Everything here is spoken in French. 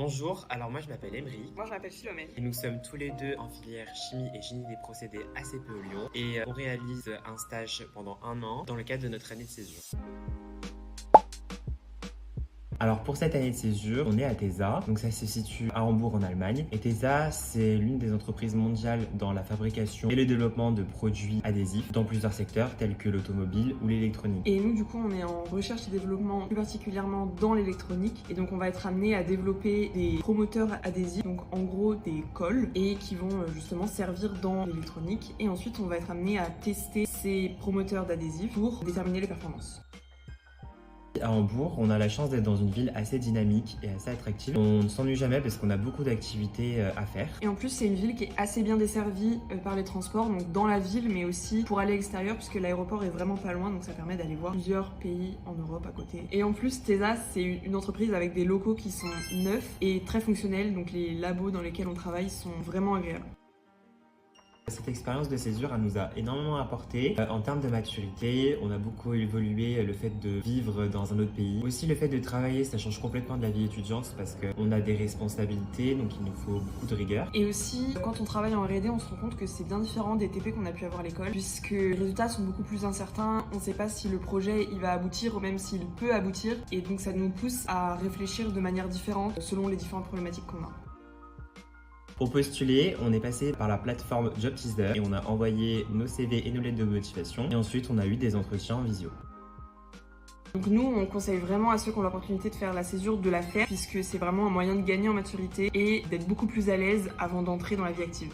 Bonjour, alors moi je m'appelle Emery Moi, je m'appelle Philomène. et nous sommes tous les deux en filière chimie et génie des procédés à CPE Lyon et on réalise un stage pendant 1 an dans le cadre de notre année de césure. Alors pour cette année de césure, on est à TESA, donc ça se situe à Hambourg en Allemagne. Et TESA, c'est l'une des entreprises mondiales dans la fabrication et le développement de produits adhésifs dans plusieurs secteurs tels que l'automobile ou l'électronique. Et nous, du coup, on est en recherche et développement, plus particulièrement dans l'électronique. Et donc, on va être amené à développer des promoteurs adhésifs, donc en gros des cols, et qui vont justement servir dans l'électronique. Et ensuite, on va être amené à tester ces promoteurs d'adhésifs pour déterminer les performances. À Hambourg, on a la chance d'être dans une ville assez dynamique et assez attractive. On ne s'ennuie jamais parce qu'on a beaucoup d'activités à faire. Et en plus, c'est une ville qui est assez bien desservie par les transports, donc dans la ville, mais aussi pour aller à l'extérieur, puisque l'aéroport est vraiment pas loin, donc ça permet d'aller voir plusieurs pays en Europe à côté. Et en plus, TESA, c'est une entreprise avec des locaux qui sont neufs et très fonctionnels, donc les labos dans lesquels on travaille sont vraiment agréables. Cette expérience de césure, elle nous a énormément apporté en termes de maturité. On a beaucoup évolué le fait de vivre dans un autre pays. Aussi le fait de travailler, ça change complètement de la vie étudiante parce qu'on a des responsabilités, donc il nous faut beaucoup de rigueur. Et aussi, quand on travaille en R&D, on se rend compte que c'est bien différent des TP qu'on a pu avoir à l'école, puisque les résultats sont beaucoup plus incertains. On ne sait pas si le projet il va aboutir ou même s'il peut aboutir. Et donc ça nous pousse à réfléchir de manière différente selon les différentes problématiques qu'on a. Pour postuler, on est passé par la plateforme Job Teaser et on a envoyé nos CV et nos lettres de motivation. Et ensuite, on a eu des entretiens en visio. Donc nous, on conseille vraiment à ceux qui ont l'opportunité de faire la césure de la faire, puisque c'est vraiment un moyen de gagner en maturité et d'être beaucoup plus à l'aise avant d'entrer dans la vie active.